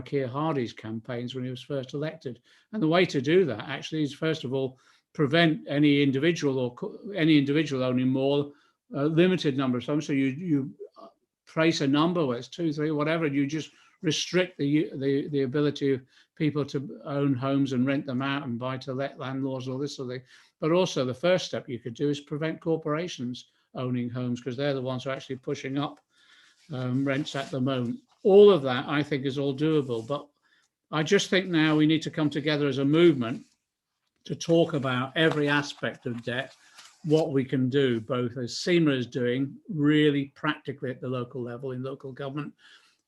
Keir Hardie's campaigns when he was first elected. And the way to do that actually is, first of all, prevent any individual owning more, limited number of homes. So you place a number, whether it's 2, 3, whatever, and you just restrict the ability of people to own homes and rent them out and buy to let landlords, all this sort of thing. But also the first step you could do is prevent corporations owning homes, because they're the ones who are actually pushing up rents at the moment. All of that, I think, is all doable. But I just think now we need to come together as a movement to talk about every aspect of debt, what we can do, both as Seema is doing, really practically at the local level in local government,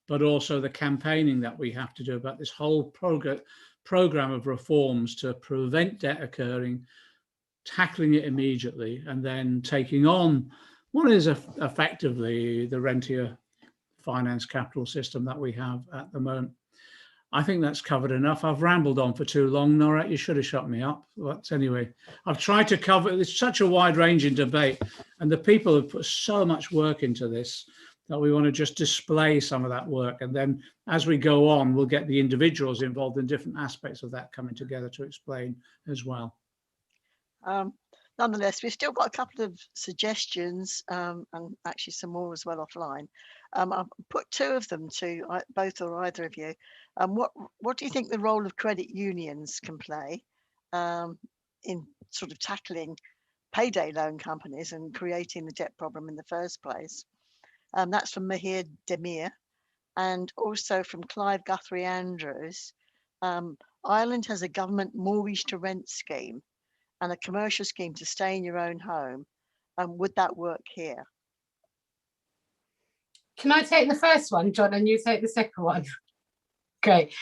but also the campaigning that we have to do about this whole program of reforms to prevent debt occurring, tackling it immediately, and then taking on what is effectively the rentier finance capital system that we have at the moment. I think that's covered enough. I've rambled on for too long, Nora. You should have shut me up. But anyway, I've tried to cover, it's such a wide-ranging debate, and the people have put so much work into this that we want to just display some of that work. And then as we go on, we'll get the individuals involved in different aspects of that coming together to explain as well. Nonetheless, we've still got a couple of suggestions and actually some more as well offline. I've put 2 of them to both or either of you. What do you think the role of credit unions can play in sort of tackling payday loan companies and creating the debt problem in the first place? That's from Mahir Demir, and also from Clive Guthrie Andrews. Ireland has a government mortgage to rent scheme and a commercial scheme to stay in your own home. Would that work here? Can I take the first one, John, and you take the second one? Great.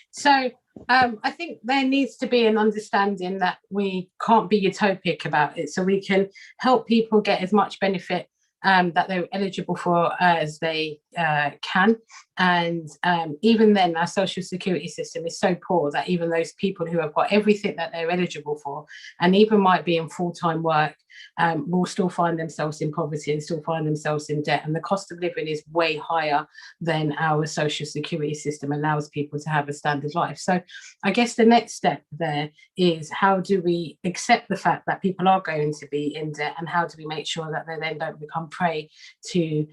So I think there needs to be an understanding that we can't be utopic about it, so we can help people get as much benefit that they're eligible for as they can. And even then, our social security system is so poor that even those people who have got everything that they're eligible for, and even might be in full-time work, will still find themselves in poverty and still find themselves in debt. And the cost of living is way higher than our social security system allows people to have a standard life. So I guess the next step there is, how do we accept the fact that people are going to be in debt, and how do we make sure that they then don't become prey to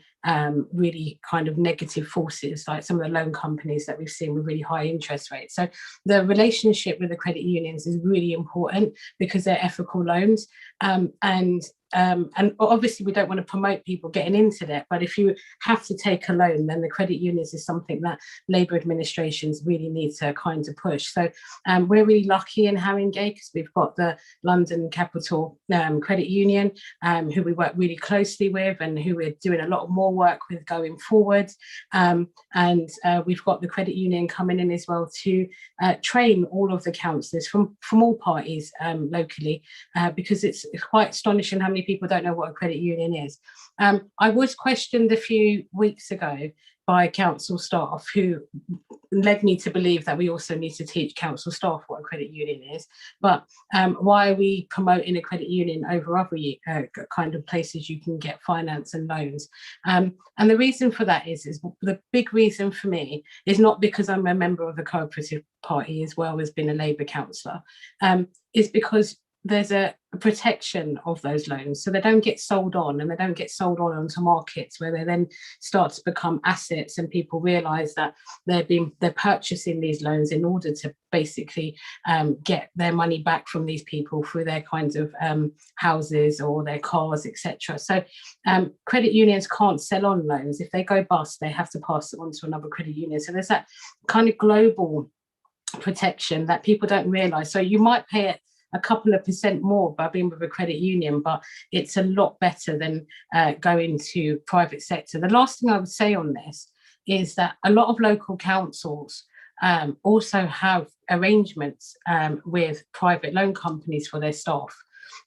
really kind of negative forces, like some of the loan companies that we've seen with really high interest rates. So the relationship with the credit unions is really important because they're ethical loans. And obviously we don't want to promote people getting into debt, but if you have to take a loan, then the credit unions is something that Labour administrations really need to kind of push. So we're really lucky in Haringey because we've got the London Capital Credit Union, who we work really closely with and who we're doing a lot more work with going forward. And we've got the credit union coming in as well to train all of the councillors from all parties locally, because it's quite astonishing how many people don't know what a credit union is. I was questioned a few weeks ago by council staff who led me to believe that we also need to teach council staff what a credit union is. But why are we promoting a credit union over other kind of places you can get finance and loans? And the reason for that is the big reason for me is not because I'm a member of the Cooperative Party as well as being a Labour councillor, is because there's a protection of those loans, so they don't get sold on, and they don't get sold on onto markets where they then start to become assets, and people realise that they're purchasing these loans in order to basically get their money back from these people through their kinds of houses or their cars, etc. So credit unions can't sell on loans. If they go bust, they have to pass it on to another credit union. So there's that kind of global protection that people don't realise. So you might pay it a couple of % more by being with a credit union, but it's a lot better than going to private sector. The last thing I would say on this is that a lot of local councils also have arrangements with private loan companies for their staff.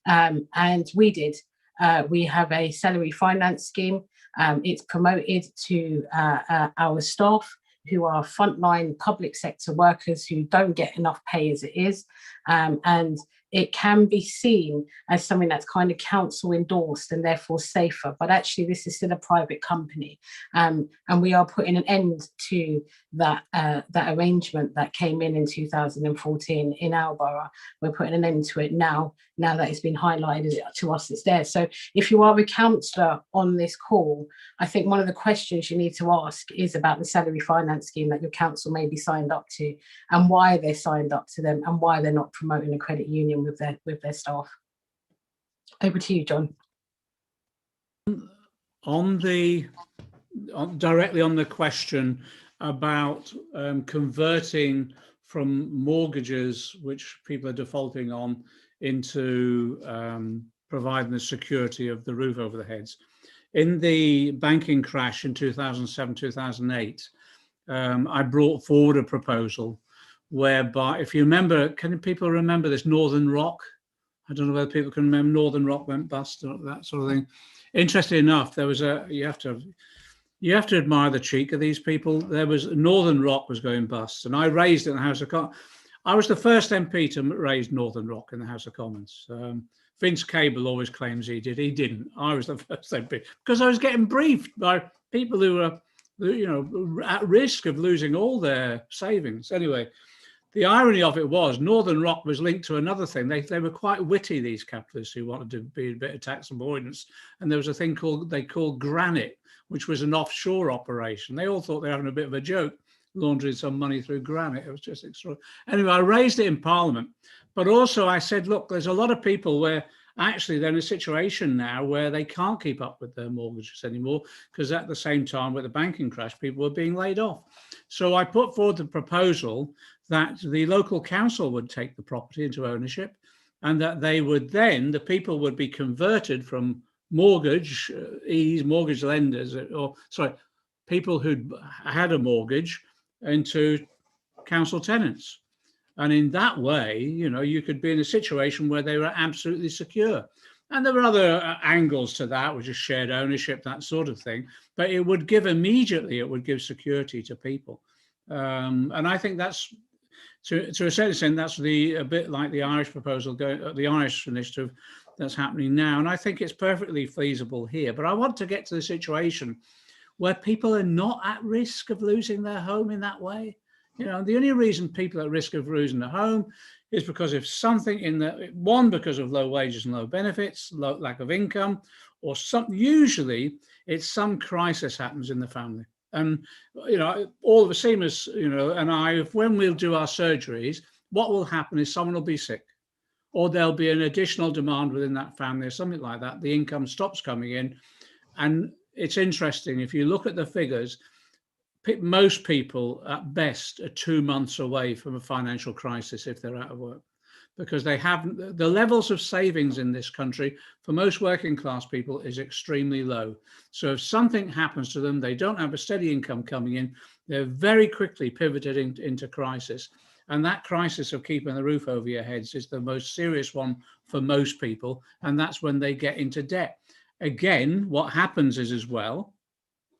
And we did. We have a salary finance scheme. It's promoted to our staff who are frontline public sector workers who don't get enough pay as it is. And it can be seen as something that's kind of council endorsed and therefore safer. But actually, this is still a private company. And we are putting an end to that arrangement that came in 2014 in our borough. We're putting an end to it now that it's been highlighted to us, it's there. So if you are a councillor on this call, I think one of the questions you need to ask is about the salary finance scheme that your council may be signed up to, and why they're signed up to them, and why they're not promoting a credit union with their staff. Over to you, John. Directly on the question about converting from mortgages which people are defaulting on into providing the security of the roof over their heads. In the banking crash in 2007, 2008, I brought forward a proposal whereby, if you remember, can people remember this Northern Rock? I don't know whether people can remember Northern Rock went bust or that sort of thing. Interestingly enough, there was you have to admire the cheek of these people. There was Northern Rock was going bust, and I raised it in the House of Commons. I was the first MP to raise Northern Rock in the House of Commons. Vince Cable always claims he did. He didn't. I was the first MP because I was getting briefed by people who were, at risk of losing all their savings. Anyway, the irony of it was Northern Rock was linked to another thing. They were quite witty, these capitalists who wanted to be a bit of tax avoidance. And there was a thing they called Granite, which was an offshore operation. They all thought they were having a bit of a joke, laundering some money through Granite. It was just extraordinary. Anyway, I raised it in Parliament, but also I said, look, there's a lot of people where actually they're in a situation now where they can't keep up with their mortgages anymore, because at the same time with the banking crash, people were being laid off. So I put forward the proposal that the local council would take the property into ownership, and that they would then, the people would be converted from mortgage lenders, people who'd had a mortgage into council tenants. And in that way, you could be in a situation where they were absolutely secure. And there were other angles to that, which is shared ownership, that sort of thing. But it would give security to people. And I think that's, to a certain extent, that's a bit like the Irish proposal, the Irish initiative that's happening now. And I think it's perfectly feasible here. But I want to get to the situation where people are not at risk of losing their home in that way. The only reason people are at risk of losing their home is because if something because of low wages and low benefits, lack of income, or usually it's some crisis happens in the family. And, all of the Seema's, and I, when we'll do our surgeries, what will happen is someone will be sick, or there'll be an additional demand within that family or something like that. The income stops coming in. And it's interesting, if you look at the figures, most people at best are 2 months away from a financial crisis if they're out of work, because they have the levels of savings in this country for most working class people is extremely low. So if something happens to them, they don't have a steady income coming in, they're very quickly pivoted into crisis. And that crisis of keeping the roof over your heads is the most serious one for most people. And that's when they get into debt. Again, what happens is, as well,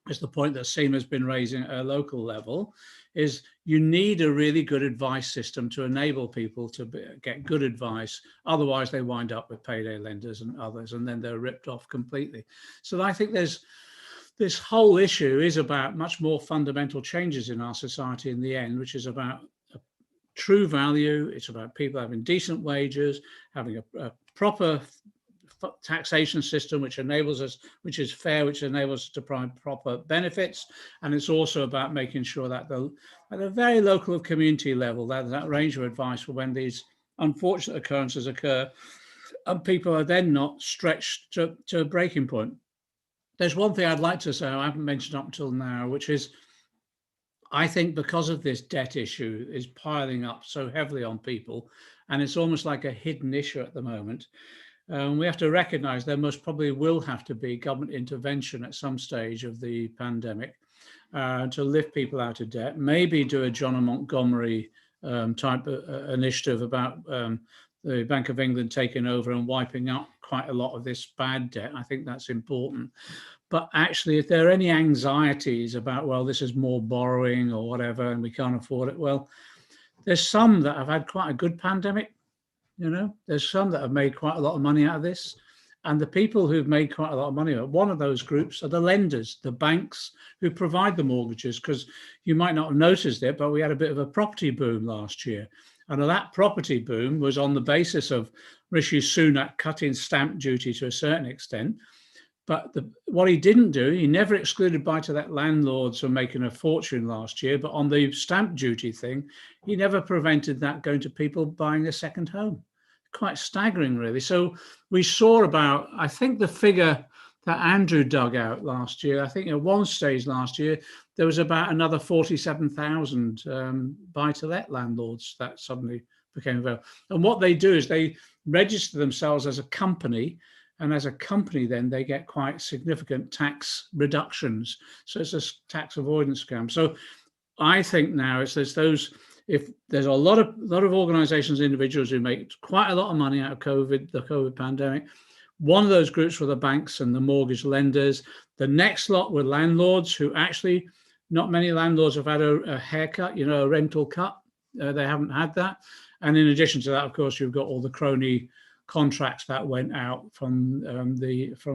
is the point that Seema has been raising at a local level, is you need a really good advice system to enable people to get good advice. Otherwise, they wind up with payday lenders and others, and then they're ripped off completely. So I think this whole issue is about much more fundamental changes in our society in the end, which is about true value. It's about people having decent wages, having a proper taxation system which enables us, which is fair, which enables us to provide proper benefits. And it's also about making sure that at a very local community level, that range of advice for when these unfortunate occurrences occur, and people are then not stretched to a breaking point. There's one thing I'd like to say I haven't mentioned up until now, which is I think because of this debt issue is piling up so heavily on people, and it's almost like a hidden issue at the moment. We have to recognize there most probably will have to be government intervention at some stage of the pandemic to lift people out of debt, maybe do a John Montgomery type of initiative about the Bank of England taking over and wiping out quite a lot of this bad debt. I think that's important. But actually, if there are any anxieties about, well, this is more borrowing or whatever, and we can't afford it, well, there's some that have had quite a good pandemic. You know, there's some that have made quite a lot of money out of this. And the people who've made quite a lot of money, one of those groups are the lenders, the banks who provide the mortgages, because you might not have noticed it, but we had a bit of a property boom last year. And that property boom was on the basis of Rishi Sunak cutting stamp duty to a certain extent. But what he didn't do, he never excluded buy-to-let landlords from making a fortune last year. But on the stamp duty thing, he never prevented that going to people buying a second home. Quite staggering, really. So we saw about, I think the figure that Andrew dug out last year, I think at one stage last year, there was about another 47,000 buy-to-let landlords that suddenly became available. And what they do is they register themselves as a company, and as a company, then they get quite significant tax reductions. So it's a tax avoidance scam. So I think now there's those. If there's a lot of organizations, individuals who make quite a lot of money out of the COVID pandemic. One of those groups were the banks and the mortgage lenders. The next lot were landlords who actually, not many landlords have had a haircut, you know, a rental cut. They haven't had that. And in addition to that, of course, you've got all the crony contracts that went out from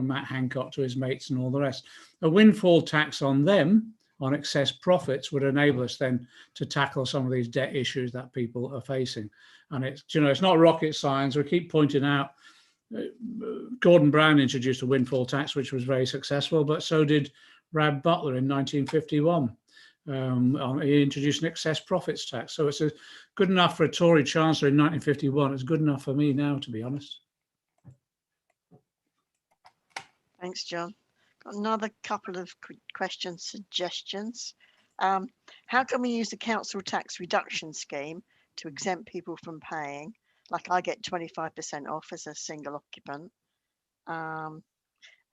Matt Hancock to his mates and all the rest. A windfall tax on them, on excess profits, would enable us then to tackle some of these debt issues that people are facing. And it's, you know, it's not rocket science. We keep pointing out, Gordon Brown introduced a windfall tax, which was very successful, but so did Rab Butler in 1951. He introduced an excess profits tax. So it's good enough for a Tory chancellor in 1951. It's good enough for me now, to be honest. Thanks, John. Got another couple of question suggestions. How can we use the council tax reduction scheme to exempt people from paying? Like I get 25% off as a single occupant.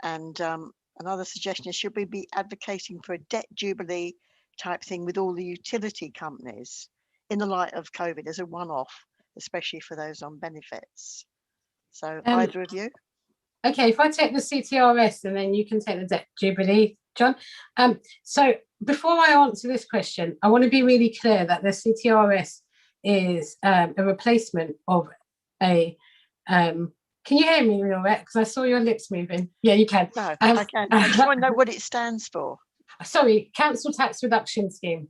Another suggestion is, should we be advocating for a debt jubilee type thing with all the utility companies in the light of COVID as a one-off, especially for those on benefits? So either of you? Okay, if I take the CTRS and then you can take the debt jubilee, John. So before I answer this question, I want to be really clear that the CTRS is a replacement of a. Can you hear me, Lorette? Because I saw your lips moving. Yeah, you can. No, I can. I just want to know what it stands for. Sorry, Council Tax Reduction Scheme.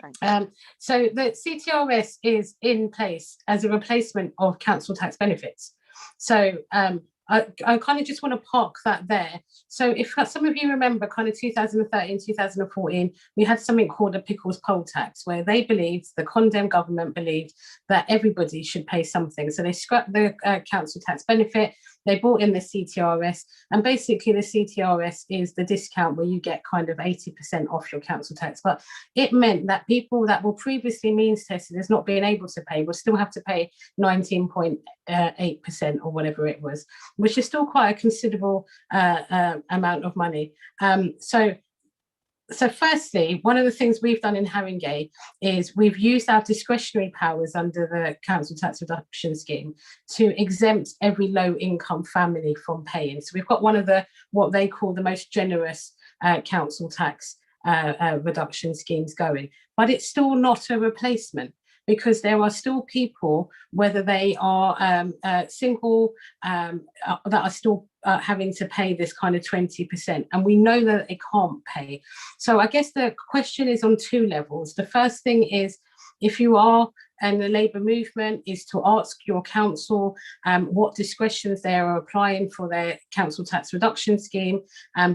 Thanks. So the CTRS is in place as a replacement of council tax benefits. So I kind of just want to park that there. So if some of you remember kind of 2013, 2014, we had something called a pickles poll tax, where they believed, the condemned government believed, that everybody should pay something. So they scrapped the council tax benefit, they brought in the CTRS, and basically the CTRS is the discount where you get kind of 80% off your council tax. But it meant that people that were previously means tested as not being able to pay will still have to pay 19.8% or whatever it was, which is still quite a considerable amount of money. So firstly, one of the things we've done in Haringey is we've used our discretionary powers under the Council Tax Reduction Scheme to exempt every low-income family from paying. So we've got one of what they call the most generous council tax reduction schemes going, but it's still not a replacement, because there are still people, whether they are single, that are still having to pay this kind of 20%. And we know that they can't pay. So I guess the question is on two levels. The first thing is, if you are in the Labour movement, is to ask your council what discretions they are applying for their council tax reduction scheme,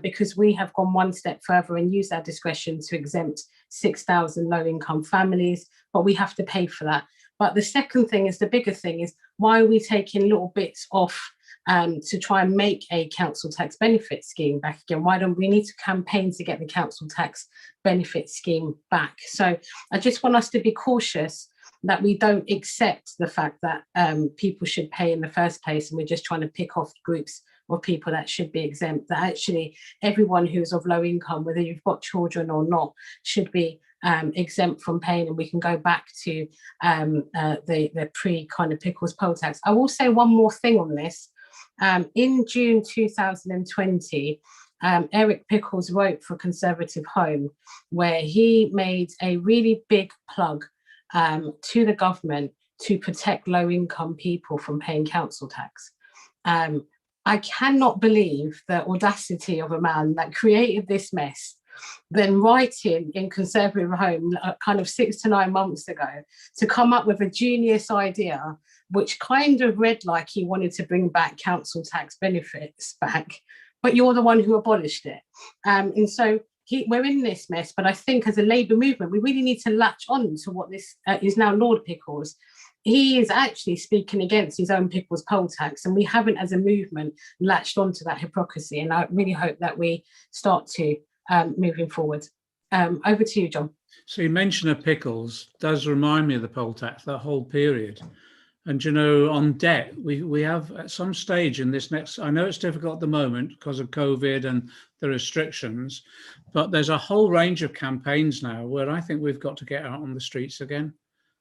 because we have gone one step further and used our discretion to exempt 6,000 low-income families, but we have to pay for that. But the second thing is, the bigger thing is, why are we taking little bits off to try and make a council tax benefit scheme back again? Why don't we need to campaign to get the council tax benefit scheme back? So I just want us to be cautious that we don't accept the fact that people should pay in the first place, and we're just trying to pick off groups of people that should be exempt. That actually everyone who's of low income, whether you've got children or not, should be exempt from paying, and we can go back to the pre kind of pickles poll tax. I will say one more thing on this. In June 2020, Eric Pickles wrote for Conservative Home, where he made a really big plug to the government to protect low-income people from paying council tax. I cannot believe the audacity of a man that created this mess, then writing in Conservative Home kind of 6 to 9 months ago to come up with a genius idea, which kind of read like he wanted to bring back council tax benefits back, but you're the one who abolished it. And so we're in this mess, but I think as a Labour movement, we really need to latch on to what this is now Lord Pickles. He is actually speaking against his own Pickles poll tax, and we haven't as a movement latched onto that hypocrisy. And I really hope that we start to moving forward. Over to you, John. So you mentioned of Pickles does remind me of the poll tax, that whole period. And, you know, on debt, we have at some stage in this next, I know it's difficult at the moment because of COVID and the restrictions, but there's a whole range of campaigns now where I think we've got to get out on the streets again.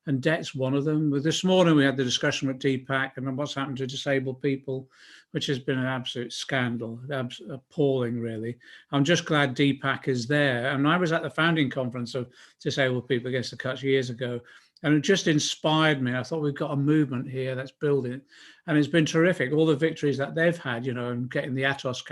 And debt's one of them. This morning we had the discussion with DPAC and what's happened to disabled people, which has been an absolute scandal, appalling really. I'm just glad DPAC is there. And I was at the founding conference of Disabled People Against the Cuts years ago, and it just inspired me. I thought we've got a movement here that's building, and it's been terrific. All the victories that they've had, you know, and getting the Atos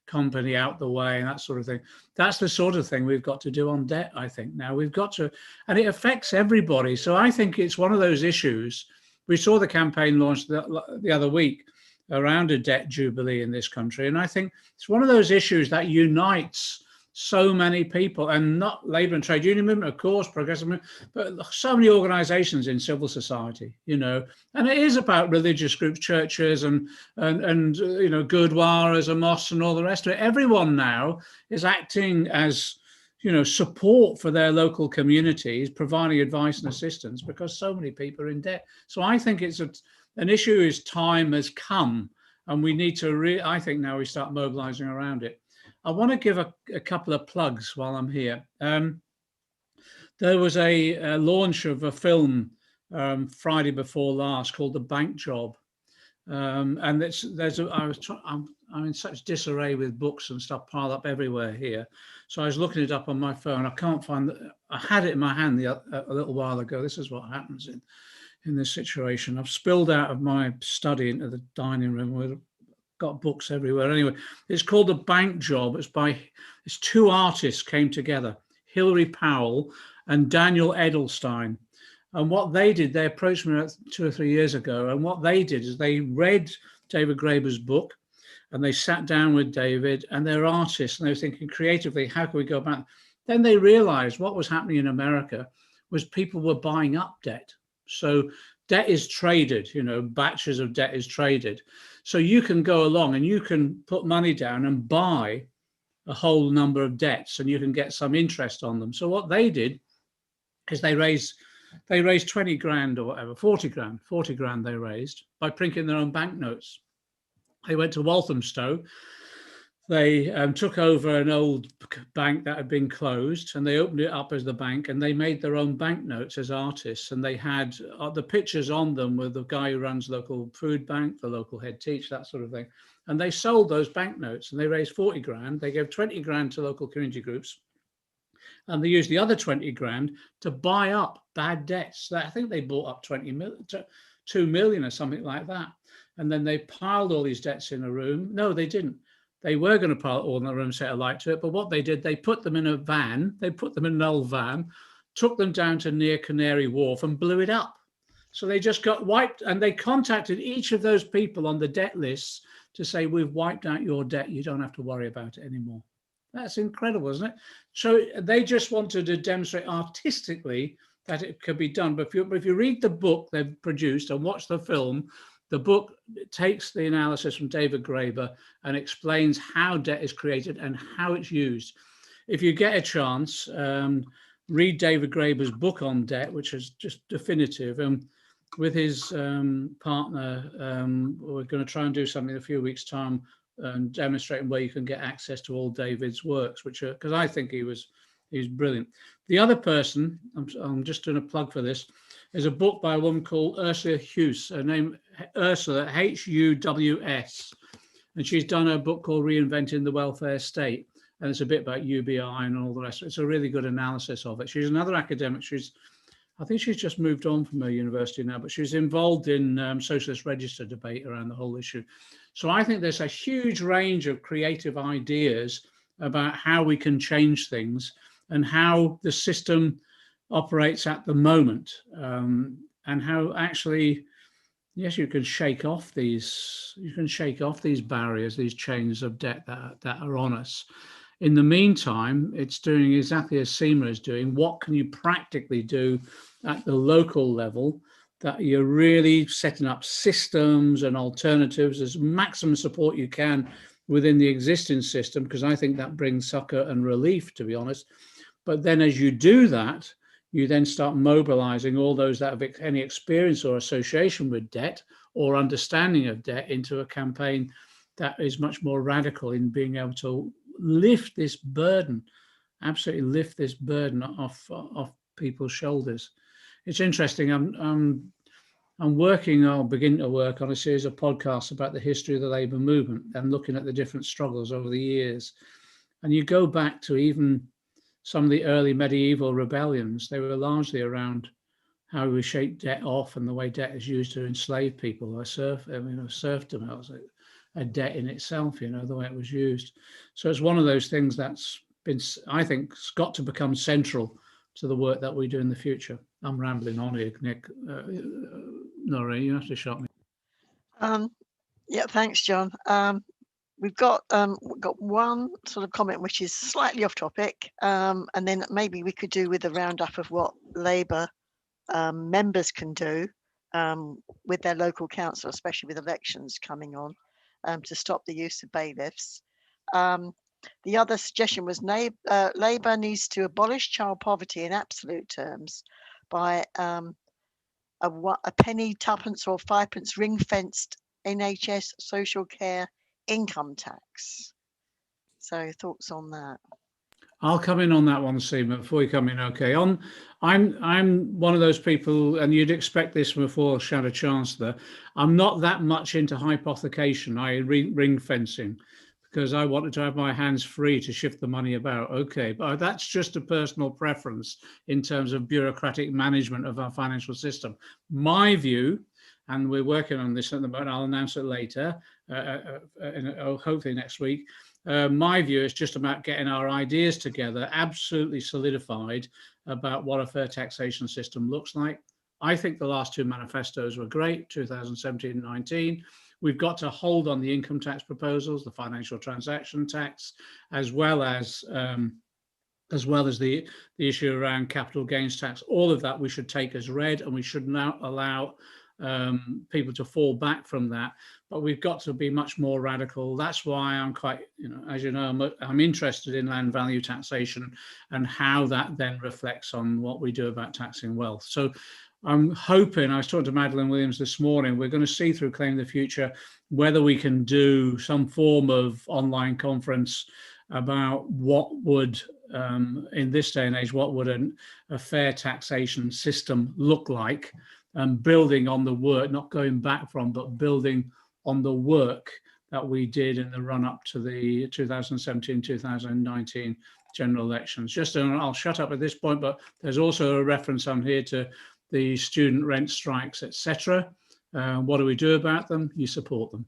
company out the way and that sort of thing. That's the sort of thing we've got to do on debt, I think. Now we've got to, and it affects everybody. So I think it's one of those issues. We saw the campaign launched the other week around a debt jubilee in this country. And I think it's one of those issues that unites so many people, and not Labour and trade union movement, of course, progressive movement, but so many organisations in civil society, you know, and it is about religious groups, churches, and you know, gurdwaras and mosques and all the rest of it. Everyone now is acting as, you know, support for their local communities, providing advice and assistance because so many people are in debt. So I think it's an issue. Is time has come, and we need to I think now we start mobilising around it. I want to give a couple of plugs while I'm here. There was a launch of a film Friday before last called The Bank Job. And I'm in such disarray with books and stuff piled up everywhere here. So I was looking it up on my phone. I can't find I had it in my hand a little while ago. This is what happens in this situation. I've spilled out of my study into the dining room with got books everywhere. Anyway, it's called The Bank Job. It's two artists came together, Hilary Powell and Daniel Edelstein. And what they did, they approached me 2 or 3 years ago. And what they did is they read David Graeber's book and they sat down with David, and they're artists and they were thinking creatively, how can we go about it? Then they realized what was happening in America was people were buying up debt. So debt is traded, you know, batches of debt is traded. So you can go along and you can put money down and buy a whole number of debts and you can get some interest on them. So what they did is they raised 20 grand or whatever, 40 grand they raised by printing their own banknotes. They went to Walthamstow. They took over an old bank that had been closed and they opened it up as the bank, and they made their own banknotes as artists. And they had the pictures on them with the guy who runs the local food bank, the local head teacher, that sort of thing. And they sold those banknotes and they raised 40 grand. They gave 20 grand to local community groups. And they used the other 20 grand to buy up bad debts. I think they bought up 2 million or something like that. And then they piled all these debts in a room. No, they didn't. They were going to pile all in the room, set a light to it. But what they did, they put them in a van. They put them in an old van, took them down to near Canary Wharf and blew it up. So they just got wiped, and they contacted each of those people on the debt lists to say, we've wiped out your debt. You don't have to worry about it anymore. That's incredible, isn't it? So they just wanted to demonstrate artistically that it could be done. But if you read the book they've produced and watch the film, the book takes the analysis from David Graeber and explains how debt is created and how it's used. If you get a chance, read David Graeber's book on debt, which is just definitive. And with his partner, we're going to try and do something in a few weeks' time and demonstrating where you can get access to all David's works, which are, because I think he's brilliant. The other person, I'm just doing a plug for this, is a book by a woman called Ursula Huws, her name Ursula, H-U-W-S. And she's done a book called Reinventing the Welfare State. And it's a bit about UBI and all the rest. It's a really good analysis of it. She's another academic. She's I think she's just moved on from her university now, but she's involved in socialist register debate around the whole issue. So I think there's a huge range of creative ideas about how we can change things and how the system operates at the moment, and how actually, yes, you can shake off these barriers, these chains of debt that are on us. In the meantime, it's doing exactly as Seema is doing. What can you practically do at the local level that you're really setting up systems and alternatives as maximum support you can within the existing system, because I think that brings succor and relief, to be honest. But then as you do that, you then start mobilizing all those that have any experience or association with debt or understanding of debt into a campaign that is much more radical in being able to lift this burden, absolutely lift this burden off people's shoulders. It's interesting. I'll begin to work on a series of podcasts about the history of the labour movement and looking at the different struggles over the years. And you go back to even some of the early medieval rebellions. They were largely around how we shake debt off and the way debt is used to enslave people. Serfdom was a debt in itself, the way it was used. So it's one of those things that's been, I think, it's got to become central to the work that we do in the future. I'm rambling on here, Nick. Nora, you have to shut me. Yeah, thanks, John. We've got one sort of comment which is slightly off topic, and then maybe we could do with a roundup of what Labour members can do with their local council, especially with elections coming on, to stop the use of bailiffs. The other suggestion was Labour needs to abolish child poverty in absolute terms by a penny, tuppence or 5p ring-fenced NHS social care income tax. So thoughts on that? I'll come in on that one, Seema, before you come in. Okay, I'm one of those people, and you'd expect this from a foreshadow chancellor. I'm not that much into hypothecation, ring fencing, because I wanted to have my hands free to shift the money about. Okay, but that's just a personal preference in terms of bureaucratic management of our financial system. My view, and we're working on this at the moment, I'll announce it later, hopefully next week. My view is just about getting our ideas together, absolutely solidified about what a fair taxation system looks like. I think the last two manifestos were great, 2017 and 19. We've got to hold on the income tax proposals, the financial transaction tax, as well as the issue around capital gains tax. All of that we should take as read, and we should not allow people to fall back from that. But we've got to be much more radical. That's why I'm quite, as you know, I'm interested in land value taxation and how that then reflects on what we do about taxing wealth. So I'm hoping, I was talking to Madeleine Williams this morning, we're going to see through Claim the Future whether we can do some form of online conference about what would, in this day and age, what would a fair taxation system look like, building on the work, not going back from, but building on the work that we did in the run-up to the 2017-2019 general elections. I'll shut up at this point, but there's also a reference on here to the student rent strikes, etc. What do we do about them? You support them.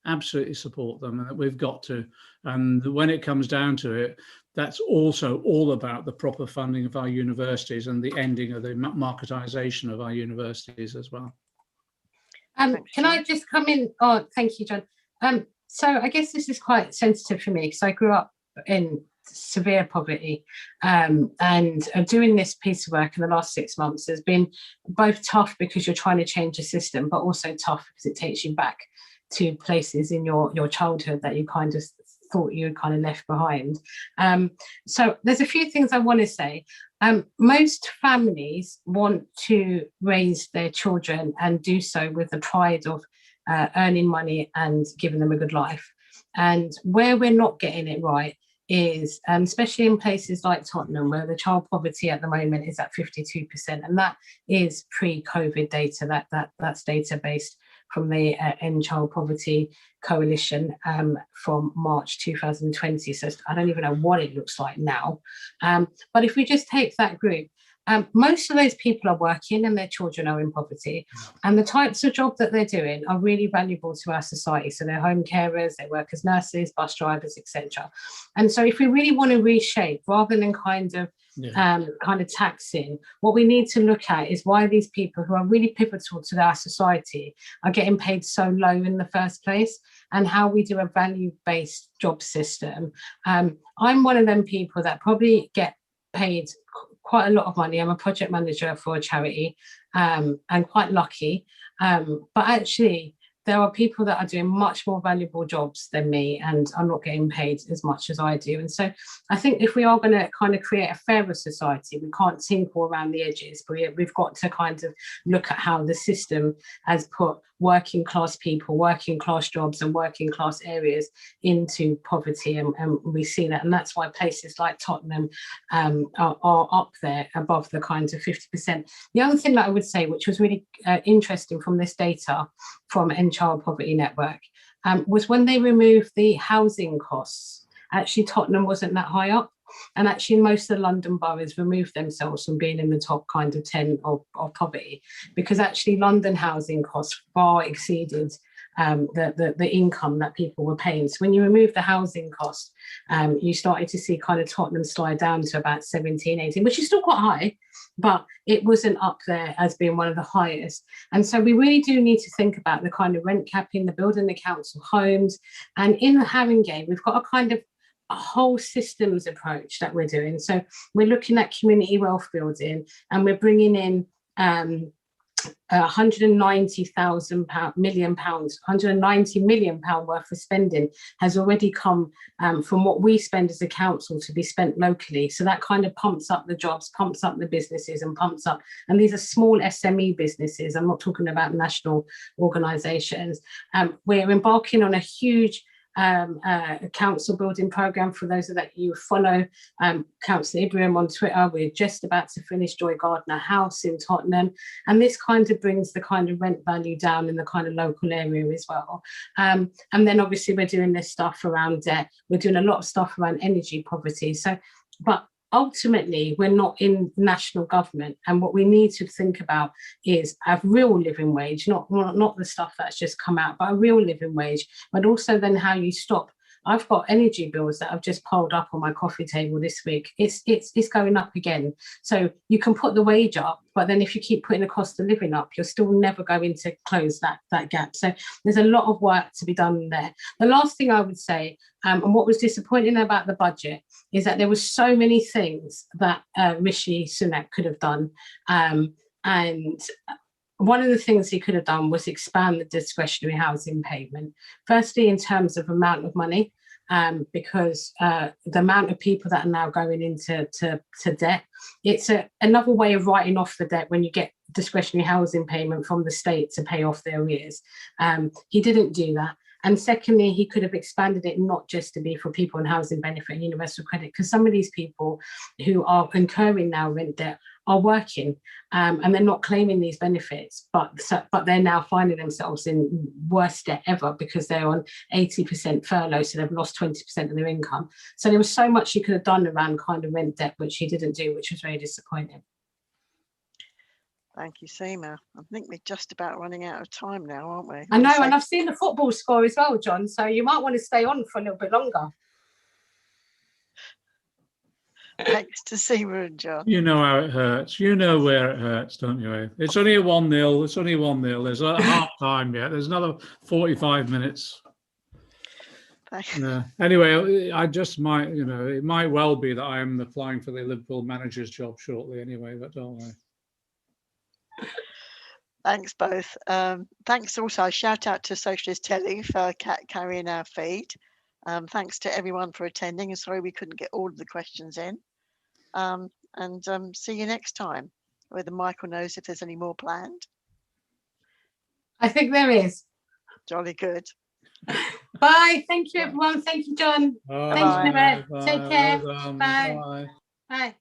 Absolutely support them, and we've got to. And when it comes down to it, that's also all about the proper funding of our universities and the ending of the marketisation of our universities as well. Can I just come in? Oh, thank you, John. So I guess this is quite sensitive for me because I grew up in severe poverty, and doing this piece of work in the last 6 months has been both tough because you're trying to change the system, but also tough because it takes you back to places in your childhood that you kind of thought you had kind of left behind. So there's a few things I want to say. Most families want to raise their children and do so with the pride of earning money and giving them a good life. And where we're not getting it right is, especially in places like Tottenham, where the child poverty at the moment is at 52%, and that is pre-COVID data. That's data based from the End Child Poverty Coalition from March 2020. So I don't even know what it looks like now. But if we just take that group, most of those people are working and their children are in poverty. And the types of job that they're doing are really valuable to our society. So they're home carers, they work as nurses, bus drivers, etc. And so if we really want to reshape, rather than kind of taxing, what we need to look at is why these people who are really pivotal to our society are getting paid so low in the first place, and how we do a value-based job system. I'm one of them people that probably get paid quite a lot of money. I'm a project manager for a charity, and quite lucky. But actually, there are people that are doing much more valuable jobs than me, and I'm not getting paid as much as I do. And so I think if we are going to kind of create a fairer society, we can't tinkle around the edges, but we've got to kind of look at how the system has put working class people, working class jobs and working class areas into poverty. And we see that. And that's why places like Tottenham are up there above the kinds of 50%. The other thing that I would say, which was really interesting from this data from Child Poverty Network, was when they removed the housing costs, actually Tottenham wasn't that high up. And actually most of the London boroughs removed themselves from being in the top kind of 10 of poverty, because actually London housing costs far exceeded the income that people were paying. So when you remove the housing cost, you started to see kind of Tottenham slide down to about 17, 18, which is still quite high, but it wasn't up there as being one of the highest. And so we really do need to think about the kind of rent capping, the building the council homes. And in the Haringey, we've got a kind of a whole systems approach that we're doing. So we're looking at community wealth building, and we're bringing in 190 million pound worth of spending has already come from what we spend as a council to be spent locally. So that kind of pumps up the jobs, pumps up the businesses, and pumps up, and these are small SME businesses, I'm not talking about national organisations. We're embarking on a huge council building programme. For those of that you follow Councillor Ibrahim on Twitter, we're just about to finish Joy Gardner House in Tottenham, and this kind of brings the kind of rent value down in the kind of local area as well. And then obviously we're doing this stuff around debt, we're doing a lot of stuff around energy poverty. So, but ultimately, we're not in national government, and what we need to think about is a real living wage, not the stuff that's just come out, but a real living wage, but also then how you stop. I've got energy bills that I've just piled up on my coffee table this week. It's going up again. So you can put the wage up, but then if you keep putting the cost of living up, you're still never going to close that gap. So there's a lot of work to be done there. The last thing I would say, and what was disappointing about the budget, is that there were so many things that Rishi Sunak could have done. And one of the things he could have done was expand the discretionary housing payment. Firstly, in terms of amount of money, because the amount of people that are now going into debt, it's another way of writing off the debt when you get discretionary housing payment from the state to pay off their arrears. He didn't do that. And secondly, he could have expanded it not just to be for people on housing benefit and universal credit, because some of these people who are incurring now rent debt are working, and they're not claiming these benefits, but they're now finding themselves in worst debt ever because they're on 80% furlough, so they've lost 20% of their income. So there was so much he could have done around kind of rent debt, which he didn't do, which was very disappointing. Thank you, Seema. I think we're just about running out of time now, aren't we? I know, and I've seen the football score as well, John, so you might want to stay on for a little bit longer. Thanks to Seema and John. You know how it hurts. You know where it hurts, don't you? It's only a 1-0. It's only 1-0. There's not half time yet. There's another 45 minutes. Anyway, I just might, it might well be that I am applying for the Liverpool manager's job shortly anyway, but don't worry. Thanks both. Thanks also, shout out to Socialist Telly for carrying our feed. Thanks to everyone for attending, and sorry we couldn't get all of the questions in. And see you next time, whether Michael knows if there's any more planned. I think there is. Jolly good. Bye. Thank you, everyone. Thank you, John. Bye. Thank you, Nimet. Bye. Take care. Well done. Bye. Bye. Bye.